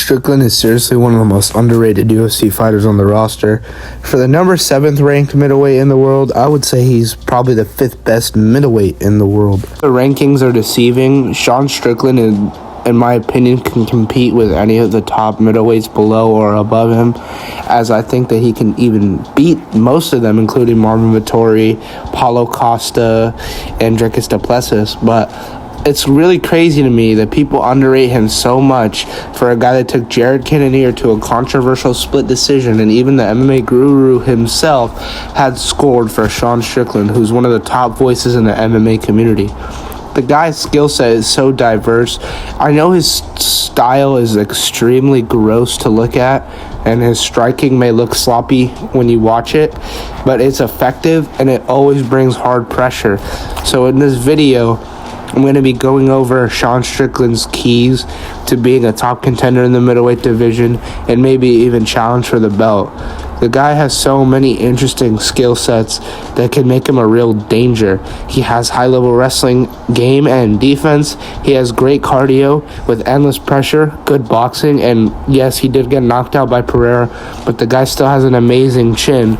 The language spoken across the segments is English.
Strickland is seriously one of the most underrated UFC fighters on the roster. For the number 7th ranked middleweight in the world, I would say he's probably the 5th best middleweight in the world. The rankings are deceiving. Sean Strickland, in my opinion, can compete with any of the top middleweights below or above him, as I think that he can even beat most of them, including Marvin Vettori, Paulo Costa, and Dricus du Plessis. But it's really crazy to me that people underrate him so much for a guy that took Jared Cannonier to a controversial split decision, and even the MMA guru himself had scored for Sean Strickland, who's one of the top voices in the MMA community. The guy's skill set is so diverse. I know his style is extremely gross to look at, and his striking may look sloppy when you watch it, but it's effective and it always brings hard pressure. So in this video, I'm going to be going over Sean Strickland's keys to being a top contender in the middleweight division and maybe even challenge for the belt. The guy has so many interesting skill sets that can make him a real danger. He has high-level wrestling game and defense. He has great cardio with endless pressure, good boxing, and yes, he did get knocked out by Pereira, but the guy still has an amazing chin,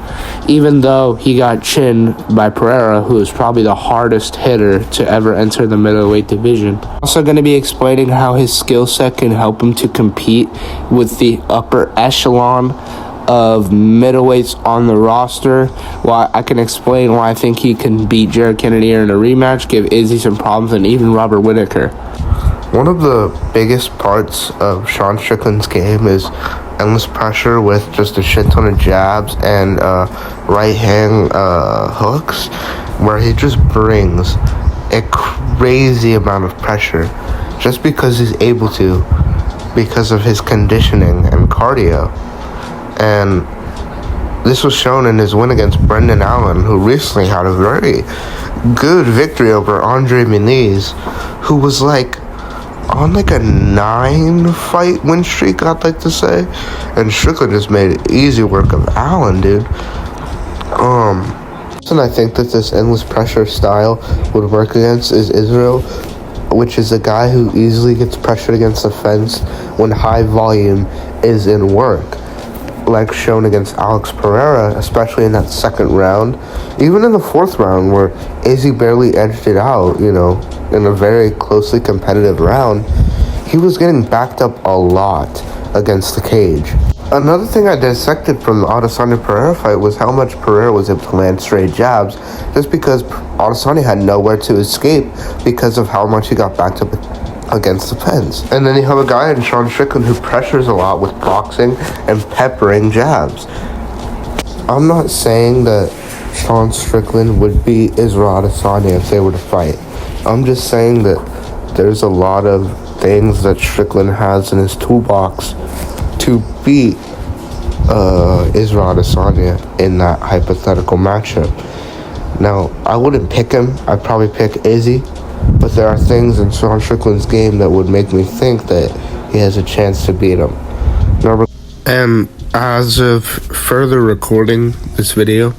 even though he got chinned by Pereira, who is probably the hardest hitter to ever enter the middleweight division. Also going to be explaining how his skill set can help him to compete with the upper echelon of middleweights on the roster. Why I can explain why I think he can beat Jared Cannonier in a rematch, give Izzy some problems, and even Robert Whittaker. One of the biggest parts of Sean Strickland's game is endless pressure with just a shit ton of jabs and right hand hooks, where he just brings a crazy amount of pressure just because he's able to, because of his conditioning and cardio. And this was shown in his win against Brendan Allen, who recently had a very good victory over Andre Muniz, who was like on like a 9-fight win streak, I'd like to say. And Strickland just made easy work of Allen, dude. And I think that this endless pressure style would work against is Israel, which is a guy who easily gets pressured against the fence when high volume is in work, like shown against Alex Pereira, especially in that second round. Even in the fourth round, where Izzy barely edged it out, you know, in a very closely competitive round, he was getting backed up a lot against the cage. Another thing I dissected from the Adesanya-Pereira fight was how much Pereira was able to land straight jabs, just because Adesanya had nowhere to escape because of how much he got backed up against the fence. And then you have a guy in Sean Strickland who pressures a lot with boxing and peppering jabs. I'm not saying that Sean Strickland would beat Israel Adesanya if they were to fight. I'm just saying that there's a lot of things that Strickland has in his toolbox to beat Israel Adesanya in that hypothetical matchup. Now, I wouldn't pick him. I'd probably pick Izzy. But there are things in Sean Strickland's game that would make me think that he has a chance to beat him. And as of further recording this video,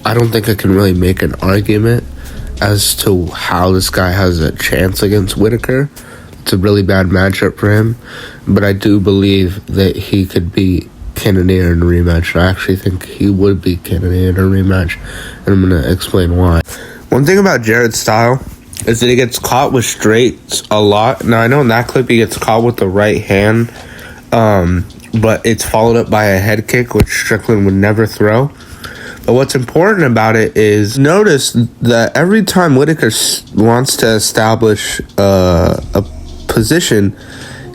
I don't think I can really make an argument as to how this guy has a chance against Whittaker. It's a really bad matchup for him, but I do believe that he could beat Cannonier in a rematch. I actually think he would beat Cannonier in a rematch, and I'm going to explain why. One thing about Jared's style is that he gets caught with straights a lot. Now, I know in that clip he gets caught with the right hand, but it's followed up by a head kick, which Strickland would never throw. But what's important about it is notice that every time Whittaker wants to establish a position,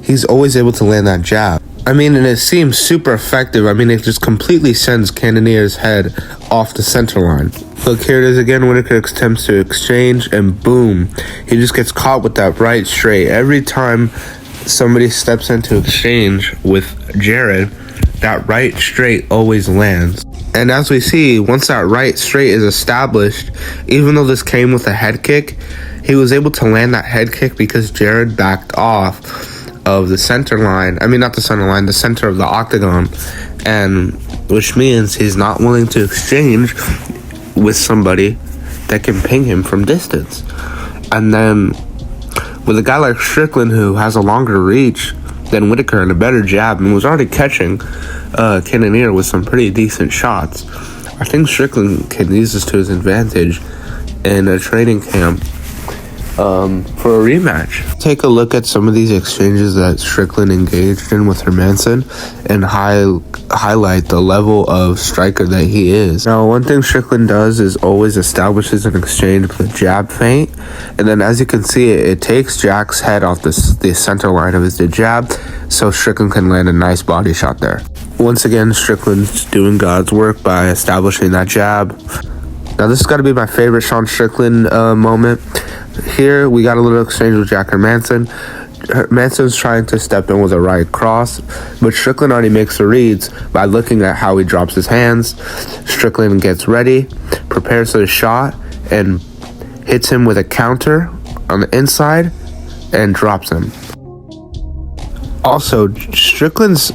he's always able to land that jab. I mean, and it seems super effective. I mean, it just completely sends Cannonier's head off the center line. Look, here it is again. Whittaker attempts to exchange, and boom, he just gets caught with that right straight. Every time somebody steps into exchange with Jared, that right straight always lands. And as we see, once that right straight is established, even though this came with a head kick, he was able to land that head kick because Jared backed off of the center line. I mean, not the center line, the center of the octagon, and which means he's not willing to exchange with somebody that can ping him from distance. And then with a guy like Strickland, who has a longer reach, than Whitaker and a better jab, and was already catching Cannonier with some pretty decent shots. I think Strickland can use this to his advantage in a training camp for a rematch. Take a look at some of these exchanges that Strickland engaged in with Hermansson and highlight the level of striker that he is. Now, one thing Strickland does is always establishes an exchange with a jab feint, and then as you can see, it takes Jack's head off the center line of his jab, so Strickland can land a nice body shot there. Once again, Strickland's doing God's work by establishing that jab. Now, this has got to be my favorite Sean Strickland moment. Here, we got a little exchange with Jack Hermansson. Hermansson's trying to step in with a right cross, but Strickland already makes the reads by looking at how he drops his hands. Strickland gets ready, prepares for the shot, and hits him with a counter on the inside and drops him. Also, Strickland's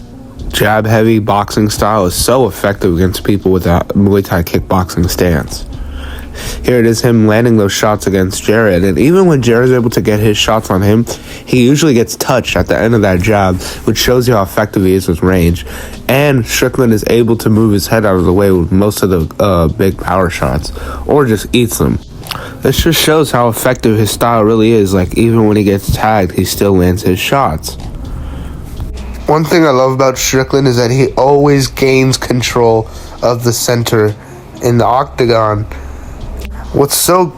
jab-heavy boxing style is so effective against people with a Muay Thai kickboxing stance. Here it is him landing those shots against Jared, and even when Jared's able to get his shots on him, he usually gets touched at the end of that jab, which shows you how effective he is with range. And Strickland is able to move his head out of the way with most of the big power shots, or just eats them. This just shows how effective his style really is. Like, even when he gets tagged, he still lands his shots. One thing I love about Strickland is that he always gains control of the center in the octagon. What's so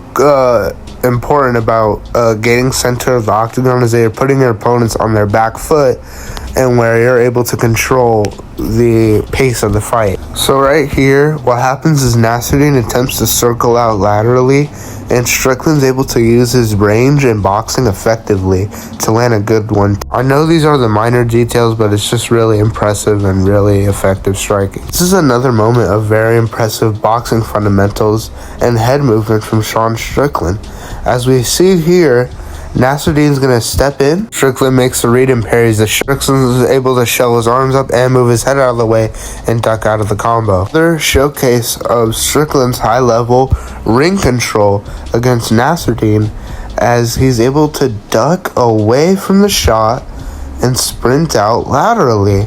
important about gaining center of the octagon is they are putting their opponents on their back foot, and where you're able to control the pace of the fight. So right here, what happens is Nasruddin attempts to circle out laterally, and Strickland's able to use his range and boxing effectively to land a good one. I know these are the minor details, but it's just really impressive and really effective striking. This is another moment of very impressive boxing fundamentals and head movement from Sean Strickland. As we see here, Nasruddin's going to step in. Strickland makes the read and parries the shot. Strickland is able to shell his arms up and move his head out of the way and duck out of the combo. Another showcase of Strickland's high-level ring control against Nasruddin, as he's able to duck away from the shot and sprint out laterally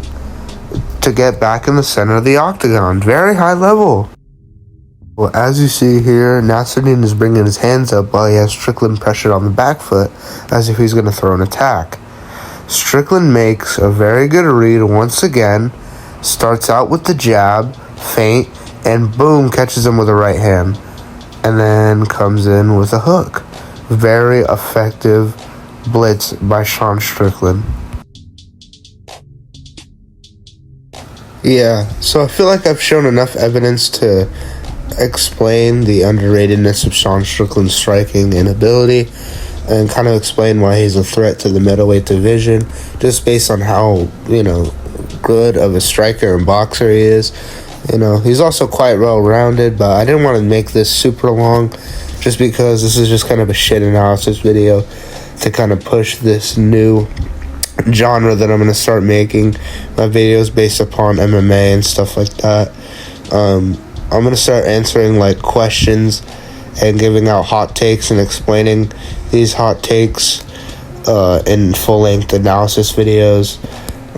to get back in the center of the octagon. Very high level. Well, as you see here, Nasruddin is bringing his hands up while he has Strickland pressured on the back foot as if he's going to throw an attack. Strickland makes a very good read once again, starts out with the jab, feint, and boom, catches him with a right hand, and then comes in with a hook. Very effective blitz by Sean Strickland. Yeah, so I feel like I've shown enough evidence to explain the underratedness of Sean Strickland's striking and ability, and kind of explain why he's a threat to the middleweight division, just based on how, good of a striker and boxer he is. He's also quite well-rounded, but I didn't want to make this super long, just because this is just kind of a shit analysis video to kind of push this new genre that I'm going to start making my videos based upon MMA and stuff like that. I'm going to start answering questions and giving out hot takes and explaining these hot takes in full-length analysis videos.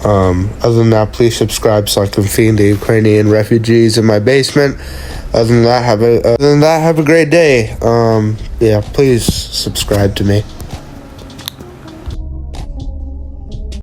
Other than that, please subscribe so I can feed the Ukrainian refugees in my basement. Other than that, have a great day. Please subscribe to me.